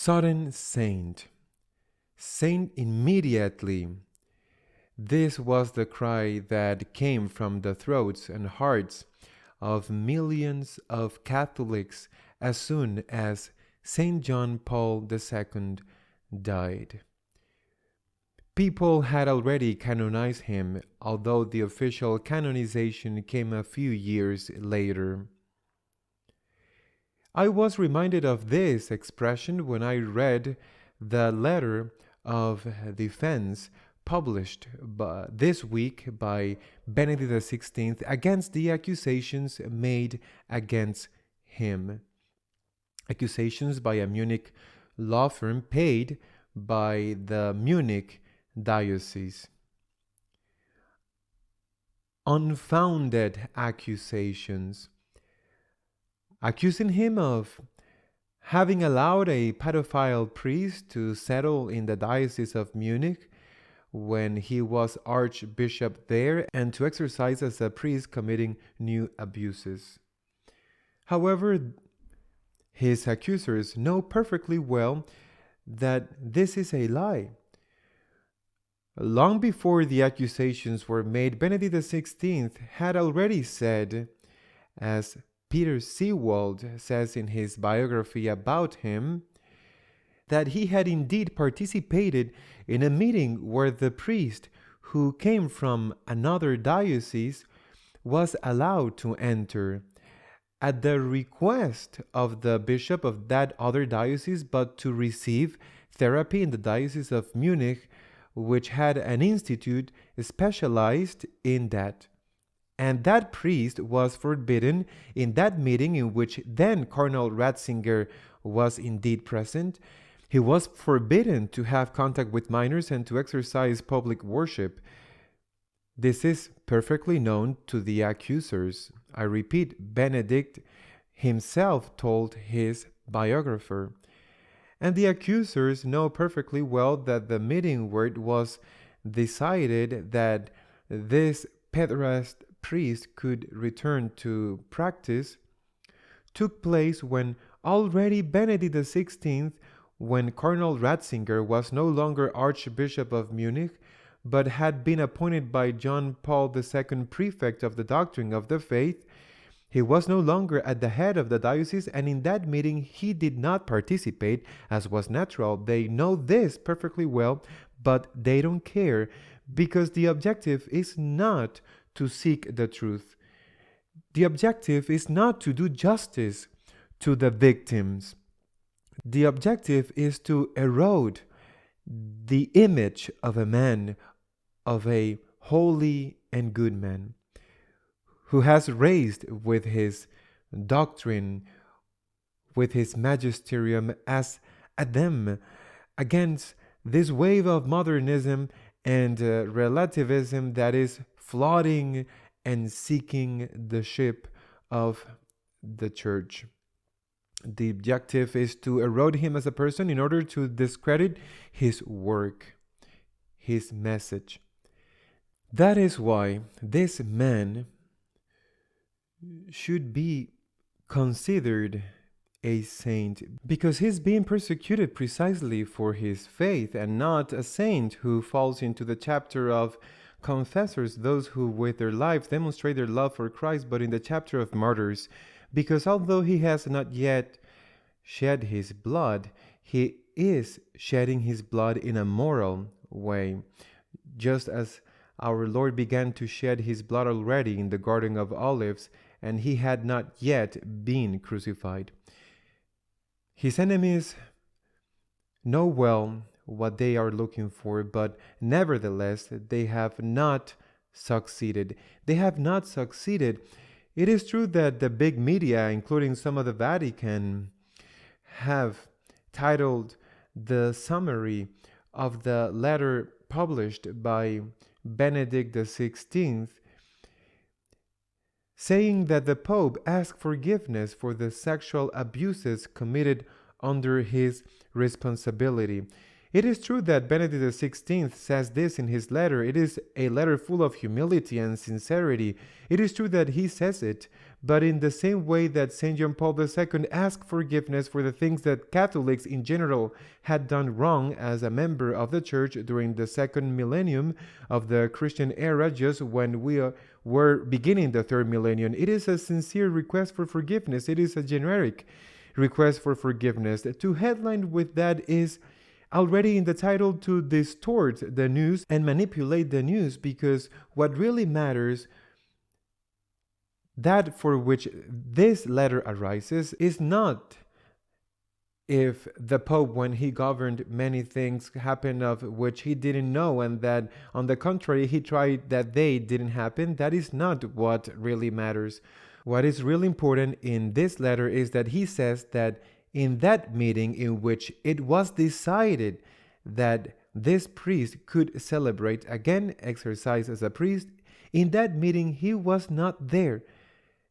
Sudden saint, saint immediately. This was the cry that came from the throats and hearts of millions of Catholics as soon as Saint John Paul II died. People had already canonized him, although the official canonization came a few years later. I was reminded of this expression when I read the letter of defense published this week by Benedict XVI against the accusations made against him. Accusations by a Munich law firm paid by the Munich diocese. Unfounded accusations, accusing him of having allowed a pedophile priest to settle in the Diocese of Munich when he was archbishop there and to exercise as a priest committing new abuses. However, his accusers know perfectly well that this is a lie. Long before the accusations were made, Benedict XVI had already said, as Peter Seewald says in his biography about him, that he had indeed participated in a meeting where the priest who came from another diocese was allowed to enter at the request of the bishop of that other diocese, but to receive therapy in the Diocese of Munich, which had an institute specialized in that. And that priest was forbidden in that meeting in which then Cardinal Ratzinger was indeed present. He was forbidden to have contact with minors and to exercise public worship. This is perfectly known to the accusers. I repeat, Benedict himself told his biographer. And the accusers know perfectly well that the meeting where it was decided that this pederast priest could return to practice took place when already Benedict XVI, when Cardinal Ratzinger was no longer Archbishop of Munich, but had been appointed by John Paul II prefect of the doctrine of the faith. He was no longer at the head of the diocese, and in that meeting he did not participate, as was natural. They know this perfectly well, but they don't care, because the objective is not to seek the truth. The objective is not to do justice to the victims. The objective is to erode the image of a man, of a holy and good man, who has raised with his doctrine, with his magisterium, as a them against this wave of modernism and relativism that is flooding and sinking the ship of the church. The objective is to erode him as a person in order to discredit his work, his message. That is why this man should be considered a saint, because he's being persecuted precisely for his faith, and not a saint who falls into the chapter of confessors, those who with their lives demonstrate their love for Christ, but in the chapter of martyrs, because although he has not yet shed his blood, he is shedding his blood in a moral way, just as our Lord began to shed his blood already in the Garden of Olives, and he had not yet been crucified. His enemies know well what they are looking for, but nevertheless, they have not succeeded. They have not succeeded. It is true that the big media, including some of the Vatican, have titled the summary of the letter published by Benedict XVI, saying that the Pope asked forgiveness for the sexual abuses committed under his responsibility. It is true that Benedict XVI says this in his letter. It is a letter full of humility and sincerity. It is true that he says it, but in the same way that St. John Paul II asked forgiveness for the things that Catholics in general had done wrong as a member of the Church during the second millennium of the Christian era, just when we were beginning the third millennium. It is a sincere request for forgiveness. It is a generic request for forgiveness. To headline with that is already in the title to distort the news and manipulate the news, because what really matters, that for which this letter arises, is not if the Pope, when he governed, many things happened of which he didn't know, and that on the contrary he tried that they didn't happen. That is not what really matters. What is really important in this letter is that he says that in that meeting in which it was decided that this priest could celebrate again exercise as a priest, in that meeting he was not there,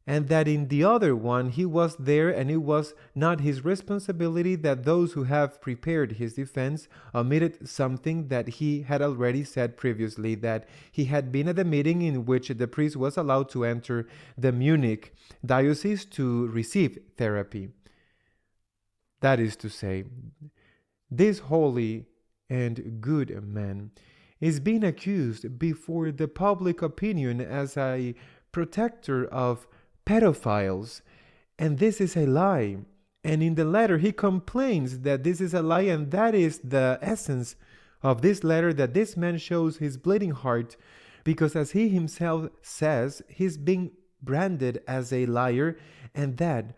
and that in the other one he was there, and it was not his responsibility, that those who have prepared his defense omitted something that he had already said previously, that he had been at the meeting in which the priest was allowed to enter the Munich diocese to receive therapy. That is to say, this holy and good man is being accused before the public opinion as a protector of pedophiles, and this is a lie. And in the letter he complains that this is a lie, and that is the essence of this letter, that this man shows his bleeding heart, because as he himself says, he's being branded as a liar, and that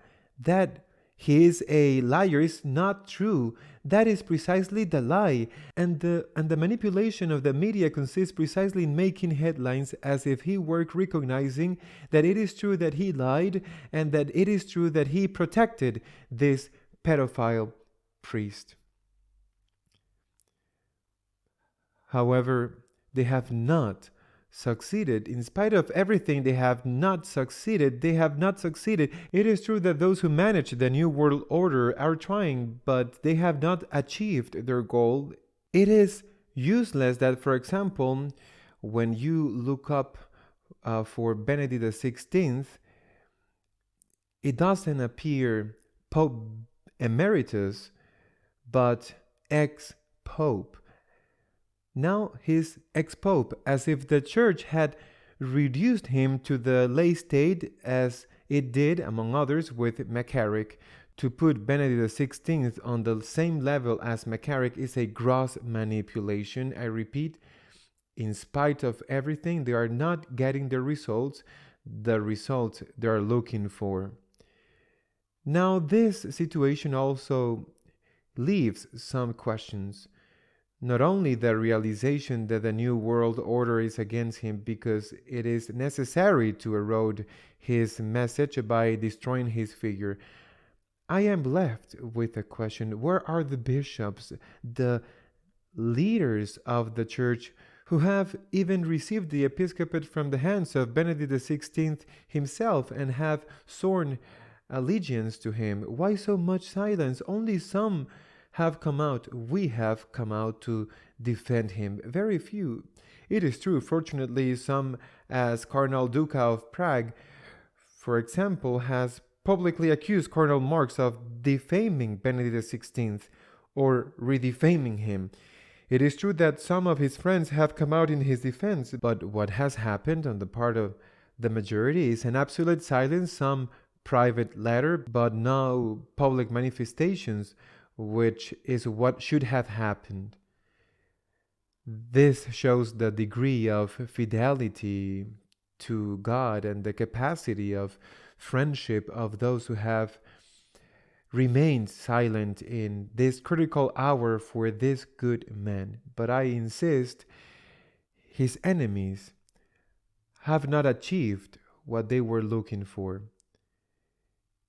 he is a liar is not true. That is precisely the lie, and the manipulation of the media consists precisely in making headlines as if he were recognizing that it is true that he lied, and that it is true that he protected this pedophile priest. However, they have not succeeded. In spite of everything, they have not succeeded. They have not succeeded. It is true that those who manage the New World Order are trying, but they have not achieved their goal. It is useless that, for example, when you look up for Benedict XVI, it doesn't appear Pope Emeritus, but ex-Pope. Now he's ex-pope, as if the church had reduced him to the lay state as it did, among others, with McCarrick. To put Benedict XVI on the same level as McCarrick is a gross manipulation. I repeat, in spite of everything, they are not getting the results they are looking for. Now this situation also leaves some questions. Not only the realization that the New World Order is against him because it is necessary to erode his message by destroying his figure. I am left with a question: where are the bishops, the leaders of the church, who have even received the episcopate from the hands of Benedict XVI himself and have sworn allegiance to him? Why so much silence? Only some have come out. We have come out to defend him. Very few. It is true, fortunately, some, as Cardinal Duca of Prague, for example, has publicly accused Cardinal Marx of defaming Benedict XVI or redefaming him. It is true that some of his friends have come out in his defense, but what has happened on the part of the majority is an absolute silence, some private letter, but no public manifestations, which is what should have happened. This shows the degree of fidelity to God and the capacity of friendship of those who have remained silent in this critical hour for this good man. But I insist, his enemies have not achieved what they were looking for.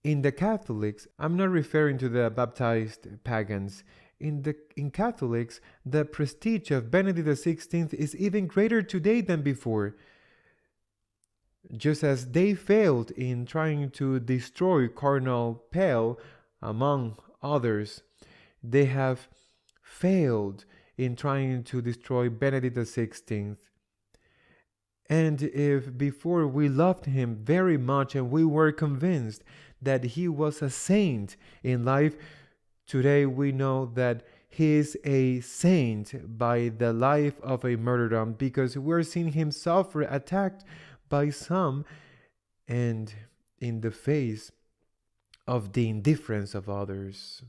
In the Catholics, I'm not referring to the baptized pagans. In Catholics, the prestige of Benedict XVI is even greater today than before. Just as they failed in trying to destroy Cardinal Pell, among others, they have failed in trying to destroy Benedict XVI. And if before we loved him very much and we were convinced that he was a saint in life, today we know that he is a saint by the life of a martyrdom, because we're seeing him suffer, attacked by some, and in the face of the indifference of others.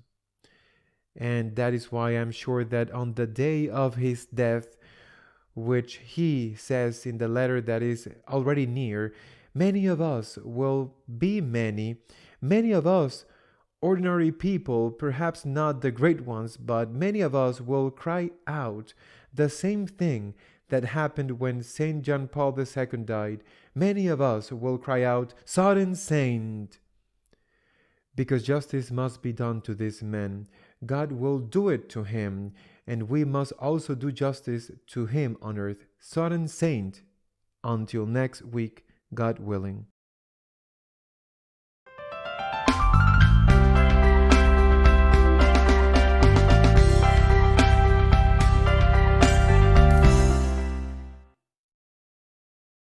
And that is why I'm sure that on the day of his death, which he says in the letter that is already near, many of us will be many of us ordinary people, perhaps not the great ones, but many of us will cry out the same thing that happened when Saint John Paul II died. Many of us will cry out, "Sudden Saint!" Because justice must be done to this man. God will do it to him, and we must also do justice to him on earth. Sudden Saint. Until next week, God willing.